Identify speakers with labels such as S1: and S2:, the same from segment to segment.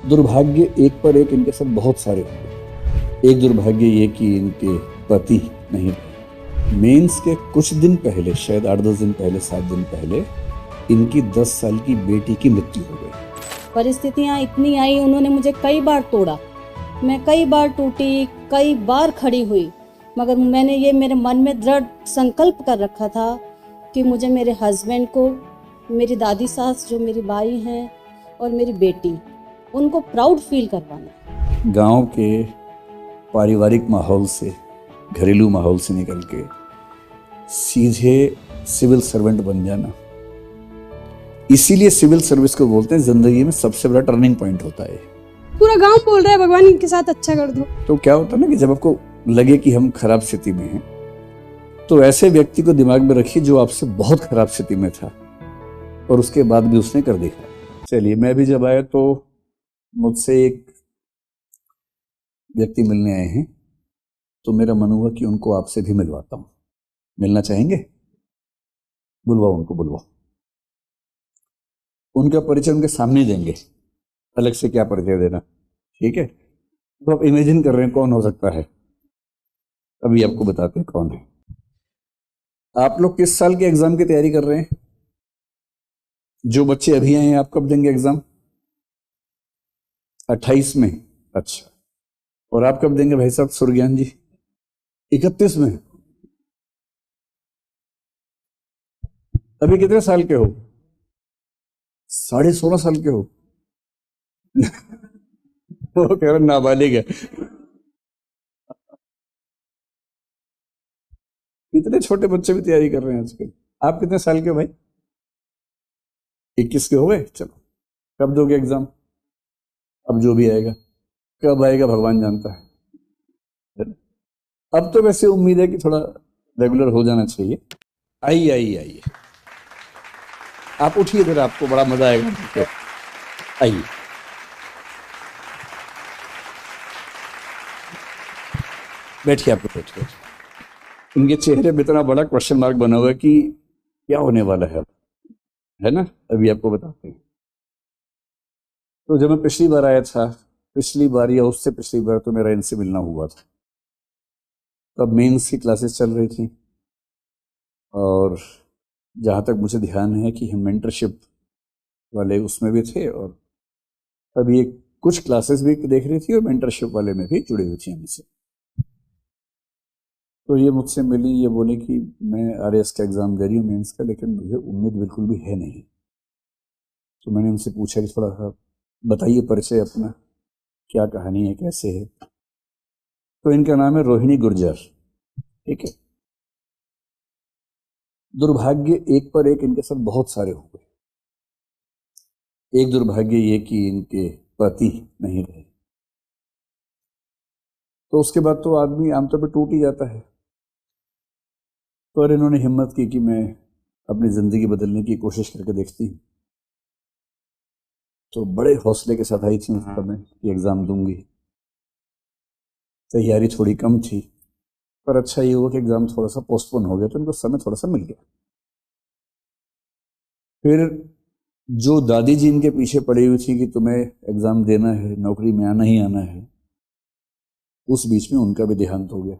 S1: दुर्भाग्य एक पर एक इनके साथ बहुत सारे हुए। एक दुर्भाग्य ये कि इनके पति नहीं रहे। मेंस के कुछ दिन पहले, शायद 8-10 दिन पहले, 7 दिन पहले, इनकी 10 साल की बेटी की मृत्यु हो गई।
S2: परिस्थितियाँ इतनी आई, उन्होंने मुझे कई बार तोड़ा, मैं कई बार टूटी, कई बार खड़ी हुई, मगर मैंने ये मेरे मन में दृढ़ संकल्प कर रखा था कि मुझे मेरे हस्बैंड को, मेरी दादी सास जो मेरी बाई हैं और मेरी बेटी, उनको प्राउड फील करवाना।
S1: गांव के पारिवारिक माहौल से, घरेलू माहौल से निकल के सीधे सिविल सर्वेंट बन जाना, इसीलिए सिविल सर्विस को बोलते हैं जिंदगी में सबसे बड़ा टर्निंग पॉइंट होता है।
S3: पूरा गांव बोल रहा है भगवान इनके साथ अच्छा कर दो।
S1: तो क्या होता है ना कि जब आपको लगे कि हम खराब स्थिति में हैं, तो ऐसे व्यक्ति को दिमाग में रखिए जो आपसे बहुत खराब स्थिति में था और उसके बाद भी उसने कर दिखाया। चलिए, मैं भी जब आया तो मुझसे एक व्यक्ति मिलने आए हैं, तो मेरा मन हुआ कि उनको आपसे भी मिलवाता हूं। मिलना चाहेंगे? बुलवाओ उनको, बुलवाओ। उनका परिचय उनके सामने ही देंगे, अलग से क्या परिचय देना, ठीक है? तो आप इमेजिन कर रहे हैं कौन हो सकता है, अभी आपको बताते हैं कौन है। आप लोग किस साल के एग्जाम की तैयारी कर रहे हैं? जो बच्चे अभी आए हैं, आप कब देंगे एग्जाम? 28 में? अच्छा। और आप कब देंगे भाई साहब सुरज्ञान जी? 31 में? अभी कितने साल के हो? 16.5 साल के हो? वो कह रहे नाबालिग है। इतने छोटे बच्चे भी तैयारी कर रहे हैं आजकल। आप कितने साल के हो भाई? 21 के हो गए? चलो, कब दोगे एग्जाम? अब जो भी आएगा, कब आएगा भगवान जानता है। अब तो वैसे उम्मीद है कि थोड़ा रेगुलर हो जाना चाहिए। आइए आइए आइए, आप उठिए इधर, आपको बड़ा मजा आएगा। आइए, बैठिए, आप बैठिए। इनके चेहरे में इतना बड़ा क्वेश्चन मार्क बना हुआ है कि क्या होने वाला है अब, है ना? अभी आपको बताते हैं। तो जब मैं पिछली बार आया था, पिछली बार या उससे पिछली बार, तो मेरा इनसे मिलना हुआ था। तब मेंस की क्लासेस चल रही थी और जहाँ तक मुझे ध्यान है कि हम मेंटरशिप वाले उसमें भी थे, और अभी एक कुछ क्लासेस भी देख रही थी और मेंटरशिप वाले में भी जुड़ी हुई थी हमसे। तो ये मुझसे मिली, ये बोले कि मैं आरएस का एग्ज़ाम दे रही हूँ मेंस का, लेकिन मुझे उम्मीद बिल्कुल भी है नहीं। तो मैंने उनसे पूछा कि थोड़ा सा बताइए परिचय अपना, क्या कहानी है, कैसे है। तो इनका नाम है रोहिणी गुर्जर, ठीक है? दुर्भाग्य एक पर एक इनके साथ बहुत सारे हुए। एक दुर्भाग्य ये कि इनके पति नहीं रहे, तो उसके बाद तो आदमी आमतौर पर टूट ही जाता है। पर इन्होंने हिम्मत की कि मैं अपनी ज़िंदगी बदलने की कोशिश करके देखती हूँ। तो बड़े हौसले के साथ आई थी उस समय कि एग्ज़ाम दूंगी। तैयारी थोड़ी कम थी, पर अच्छा ये हुआ कि एग्ज़ाम थोड़ा सा पोस्टपोन हो गया, तो इनको समय थोड़ा सा मिल गया। फिर जो दादी जी इनके पीछे पड़ी हुई थी कि तुम्हें एग्ज़ाम देना है, नौकरी में आना ही आना है, उस बीच में उनका भी देहांत हो गया।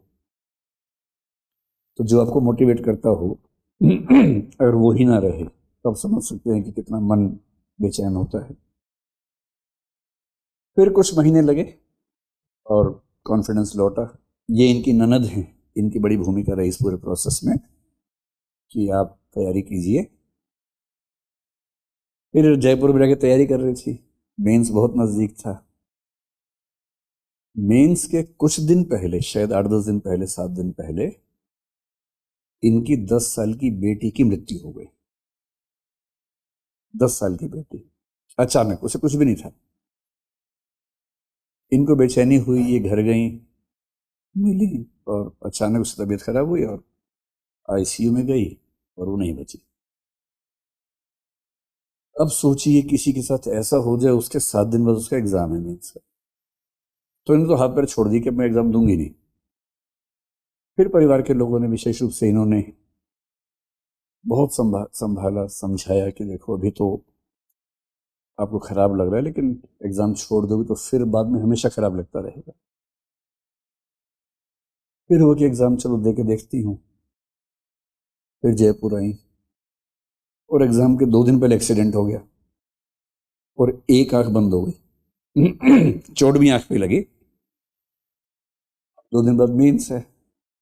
S1: तो जो आपको मोटिवेट करता हो अगर वो ही ना रहे, तो आप समझ सकते हैं कि कितना मन बेचैन होता है। फिर कुछ महीने लगे और कॉन्फिडेंस लौटा। ये इनकी ननद हैं, इनकी बड़ी भूमिका रही इस पूरे प्रोसेस में कि आप तैयारी कीजिए। फिर जयपुर में जाके तैयारी कर रही थी, मेंस बहुत नज़दीक था। मेंस के कुछ दिन पहले, शायद 8-10 दिन पहले, 7 दिन पहले, इनकी 10 साल की बेटी की मृत्यु हो गई। 10 साल की बेटी, अचानक, उसे कुछ भी नहीं था। इनको बेचैनी हुई, ये घर गई, मिली, और अचानक उसकी तबीयत खराब हुई और आईसीयू में गई और वो नहीं बची। अब सोचिए किसी के साथ ऐसा हो जाए, उसके 7 दिन बाद उसका एग्जाम है मेंस का, तो इन्होंने तो हाथ पैर छोड़ दी कि मैं एग्जाम दूंगी नहीं। फिर परिवार के लोगों ने, विशेष रूप से इन्होंने बहुत संभाला, समझाया कि देखो अभी तो आपको खराब लग रहा है, लेकिन एग्जाम छोड़ दोगे तो फिर बाद में हमेशा खराब लगता रहेगा। फिर वो कि एग्जाम चलो दे के देखती हूँ। फिर जयपुर आई और एग्जाम के 2 दिन पहले एक्सीडेंट हो गया और एक आंख बंद हो गई। चोट भी आंख पे लगी। 2 दिन बाद मीन्स है।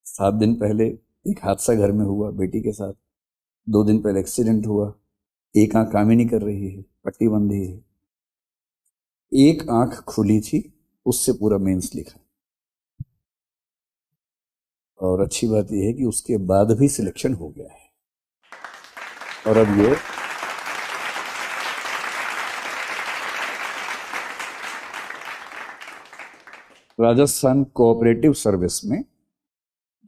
S1: 7 दिन पहले एक हादसा घर में हुआ बेटी के साथ। 2 दिन पहले एक्सीडेंट हुआ। एक आंख काम ही नहीं कर रही है, पट्टी बंधी है। एक आंख खुली थी, उससे पूरा मेंस लिखा। और अच्छी बात यह है कि उसके बाद भी सिलेक्शन हो गया है। और अब ये राजस्थान कोऑपरेटिव सर्विस में,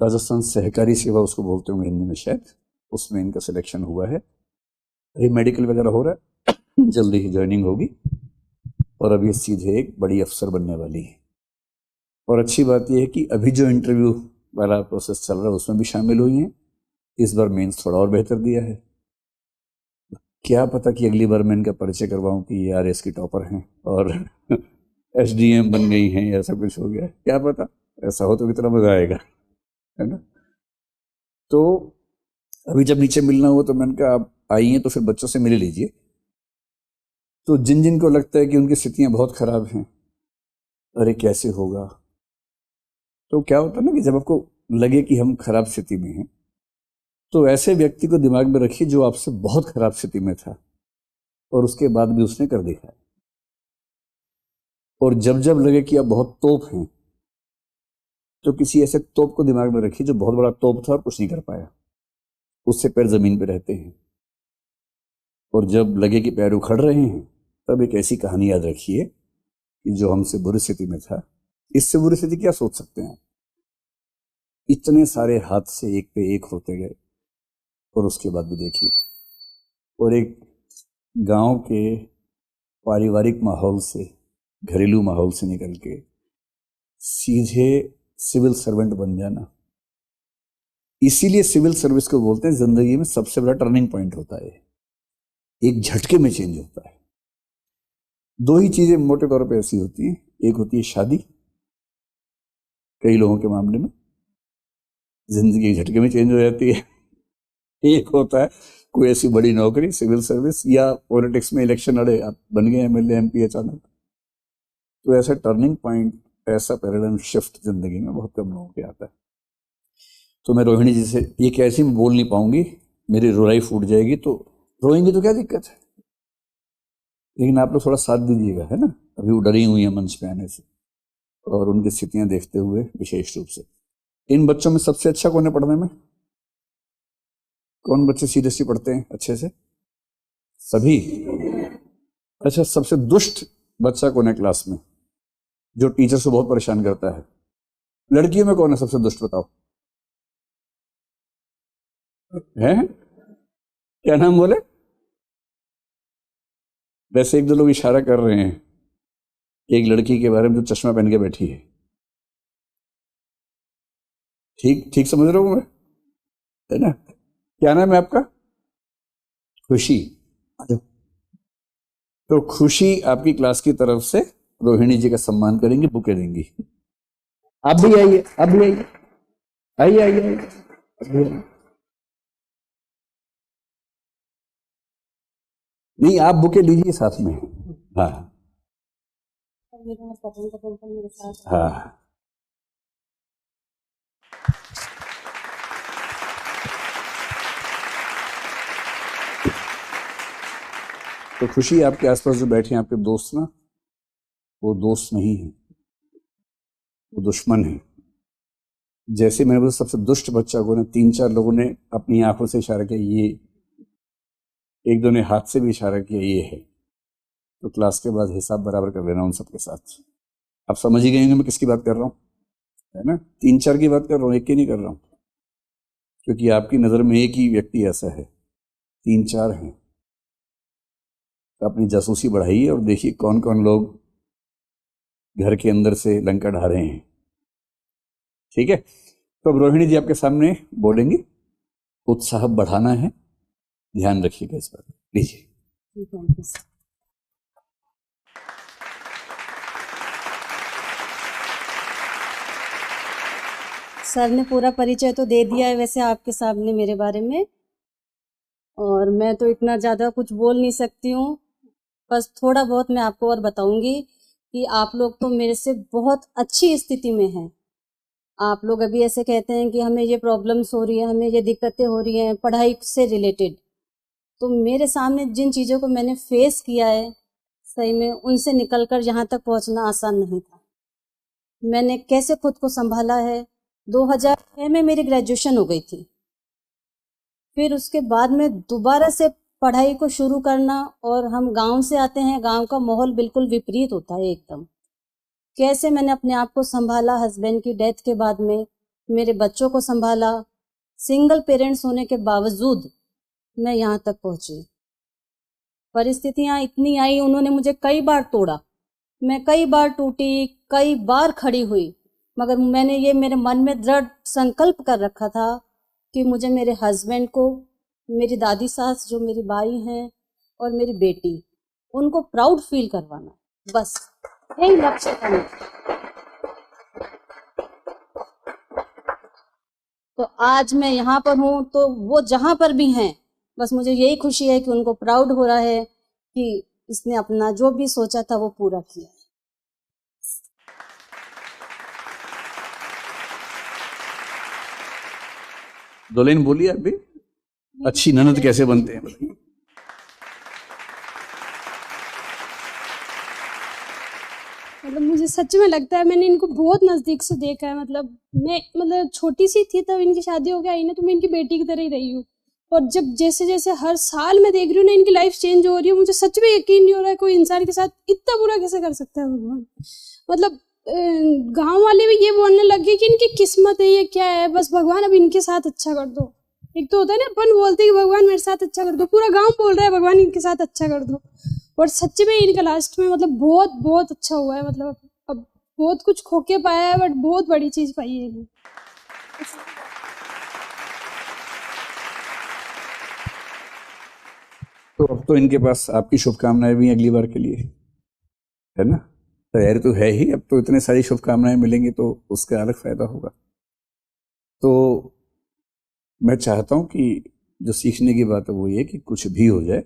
S1: राजस्थान सहकारी सेवा उसको बोलते होंगे हिंदी में शायद, उसमें इनका सिलेक्शन हुआ है। अभी मेडिकल वगैरह हो रहा है, जल्दी ही ज्वाइनिंग होगी और अभी सीधे एक बड़ी अफसर बनने वाली है। और अच्छी बात यह है कि अभी जो इंटरव्यू वाला प्रोसेस चल रहा है उसमें भी शामिल हुई हैं। इस बार मेंस थोड़ा और बेहतर दिया है। क्या पता कि अगली बार मैं इनका परिचय करवाऊं कि ये आरएस की टॉपर हैं और एसडीएम बन गई हैं, ऐसा कुछ हो गया, क्या पता। ऐसा हो तो कितना मजा आएगा, है ना। तो अभी जब नीचे मिलना हुआ तो मैंने कहा आप आई हैं तो फिर बच्चों से मिल लीजिए। तो जिन जिन को लगता है कि उनकी स्थितियां बहुत खराब हैं, अरे कैसे होगा, तो क्या होता है ना कि जब आपको लगे कि हम खराब स्थिति में हैं तो ऐसे व्यक्ति को दिमाग में रखिए जो आपसे बहुत खराब स्थिति में था और उसके बाद भी उसने कर दिखाया। और जब जब लगे कि आप बहुत तोप हैं तो किसी ऐसे तोप को दिमाग में रखिए जो बहुत बड़ा तोप था और कुछ नहीं कर पाया, उससे पैर जमीन पे रहते हैं। और जब लगे कि पैर उखड़ रहे हैं तब एक ऐसी कहानी याद रखिए कि जो हमसे बुरी स्थिति में था, इससे बुरी स्थिति क्या सोच सकते हैं। इतने सारे हादसे एक पे एक होते गए और उसके बाद भी देखिए। और एक गांव के पारिवारिक माहौल से, घरेलू माहौल से निकल के सीधे सिविल सर्वेंट बन जाना। इसीलिए सिविल सर्विस को बोलते हैं जिंदगी में सबसे बड़ा टर्निंग पॉइंट होता है। एक झटके में चेंज होता है। 2 ही चीजें मोटे तौर पे ऐसी होती हैं, एक होती है शादी, कई लोगों के मामले में जिंदगी एक झटके में चेंज हो जाती है। एक होता है कोई ऐसी बड़ी नौकरी, सिविल सर्विस, या पॉलिटिक्स में इलेक्शन लड़े, आप बन गए एमएलए एमपी अचानक। तो ऐसा टर्निंग पॉइंट, ऐसा पैराडाइम शिफ्ट जिंदगी में बहुत कम लोगों के आता है। तो मैं रोहिणी जी से ये कैसे मैं बोल नहीं पाऊंगी, मेरी रोराई फूट जाएगी, तो रोएंगी तो क्या दिक्कत है, लेकिन आप लोग थोड़ा साथ दीजिएगा, है ना। अभी वो डरी हुई है मंच पे आने से और उनकी स्थितियां देखते हुए विशेष रूप से। इन बच्चों में सबसे अच्छा कौन है पढ़ने में? कौन बच्चे सीरियसली पढ़ते हैं अच्छे से? सभी। अच्छा, सबसे दुष्ट बच्चा कौन है क्लास में, जो टीचर से बहुत परेशान करता है? लड़कियों में कौन है सबसे दुष्ट, बताओ? है? क्या नाम बोले? वैसे 1-2 लोग इशारा कर रहे हैं एक लड़की के बारे में जो चश्मा पहन के बैठी है। ठीक ठीक समझ रहा हूं मैं, है ना। क्या नाम है आपका? खुशी। तो खुशी आपकी क्लास की तरफ से रोहिणी जी का सम्मान करेंगी, बुके देंगी। आप भी आइए, आप भी आइए, आइए आइए आइए। नहीं, आप बुके लीजिए साथ में। हाँ हाँ। तो खुशी, आपके आसपास जो बैठे हैं आपके दोस्त ना, वो दोस्त नहीं है, वो दुश्मन है। जैसे मैंने बोला सबसे दुष्ट बच्चा को ना 3-4 लोगों ने अपनी आंखों से इशारा किया, ये, 1-2 ने हाथ से भी इशारा किया, ये है। तो क्लास के बाद हिसाब बराबर कर लेना उन सबके साथ। आप समझ ही गए होंगे मैं किसकी बात कर रहा हूँ, है ना। 3-4 की बात कर रहा हूँ, एक की नहीं कर रहा हूँ, क्योंकि आपकी नजर में एक ही व्यक्ति ऐसा है, 3-4 हैं। तो अपनी जासूसी बढ़ाइए और देखिए कौन कौन लोग घर के अंदर से लंका ढा रहे हैं। ठीक है, तो अब रोहिणी जी आपके सामने बोलेंगी। उत्साह बढ़ाना है, ध्यान रखिएगा इस पर। लीजिए।
S2: सर ने पूरा परिचय तो दे दिया है वैसे आपके सामने मेरे बारे में, और मैं तो इतना ज़्यादा कुछ बोल नहीं सकती हूँ। बस थोड़ा बहुत मैं आपको और बताऊंगी कि आप लोग तो मेरे से बहुत अच्छी स्थिति में हैं। आप लोग अभी ऐसे कहते हैं कि हमें ये प्रॉब्लम्स हो रही है, हमें ये दिक्कतें हो रही हैं पढ़ाई से रिलेटेड, तो मेरे सामने जिन चीज़ों को मैंने फेस किया है, सही में उनसे निकलकर यहाँ तक पहुँचना आसान नहीं था। मैंने कैसे खुद को संभाला है। 2006 में मेरी ग्रेजुएशन हो गई थी, फिर उसके बाद में दोबारा से पढ़ाई को शुरू करना, और हम गांव से आते हैं, गांव का माहौल बिल्कुल विपरीत होता है एकदम। कैसे मैंने अपने आप को संभाला, हस्बैंड की डेथ के बाद में मेरे बच्चों को संभाला, सिंगल पेरेंट्स होने के बावजूद मैं यहाँ तक पहुँची। परिस्थितियाँ इतनी आई, उन्होंने मुझे कई बार तोड़ा, मैं कई बार टूटी, कई बार खड़ी हुई, मगर मैंने ये मेरे मन में दृढ़ संकल्प कर रखा था कि मुझे मेरे हस्बैंड को, मेरी दादी सास जो मेरी बाई हैं और मेरी बेटी, उनको प्राउड फील करवाना, बस यही लक्ष्य था मेरा। तो आज मैं यहाँ पर हूँ, तो वो जहाँ पर भी हैं, बस मुझे यही खुशी है कि उनको प्राउड हो रहा है कि इसने अपना जो भी सोचा था वो पूरा किया।
S1: दो लाइन बोलिए आप भी। अच्छी ननद कैसे बनते हैं बताइए।
S3: मतलब मुझे सच में लगता है मैंने इनको बहुत नज़दीक से देखा है। मैं छोटी सी थी तब इनकी शादी हो गई आई ना, तो मैं इनकी बेटी की तरह ही रही हूँ। और जब जैसे जैसे हर साल मैं देख रही हूँ ना इनकी लाइफ चेंज हो रही है, मुझे सच में यकीन नहीं हो रहा है कोई इंसान के साथ इतना बुरा कैसे कर सकता है भगवान। मतलब गांव वाले भी ये बोलने लगे कि इनकी किस्मत है, ये क्या है, बस भगवान अब इनके साथ अच्छा कर दो। एक तो होता है ना अपन बोलते हैं कि भगवान मेरे साथ अच्छा कर दो, पूरा गाँव बोल रहा है भगवान इनके साथ अच्छा कर दो। और सच में इनका लास्ट में मतलब बहुत बहुत अच्छा हुआ है। मतलब अब बहुत कुछ खो के पाया है, बट बहुत बड़ी चीज़ पाई है इन्हें।
S1: तो अब तो इनके पास आपकी शुभकामनाएं भी हैं अगली बार के लिए, है ना। तैयारी तो है ही, अब तो इतने सारी शुभकामनाएं मिलेंगी तो उसका अलग फायदा होगा। तो मैं चाहता हूं कि जो सीखने की बात है वो ये कि कुछ भी हो जाए,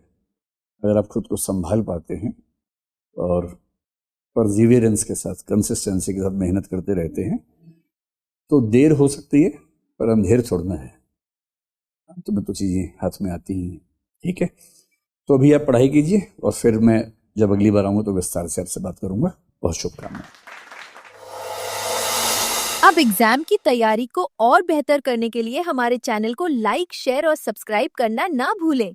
S1: अगर आप खुद को संभाल पाते हैं और परसिवियरेंस के साथ, कंसिस्टेंसी के साथ मेहनत करते रहते हैं, तो देर हो सकती है पर अंधेर छोड़ना है। तुम्हें तो चीज़ें हाथ में आती ही हैं, ठीक है। तो अभी आप पढ़ाई कीजिए और फिर मैं जब अगली बार आऊँगा तो विस्तार से आपसे बात करूँगा। बहुत शुभकामनाएं।
S4: अब एग्जाम की तैयारी को और बेहतर करने के लिए हमारे चैनल को लाइक, शेयर और सब्सक्राइब करना ना भूलें।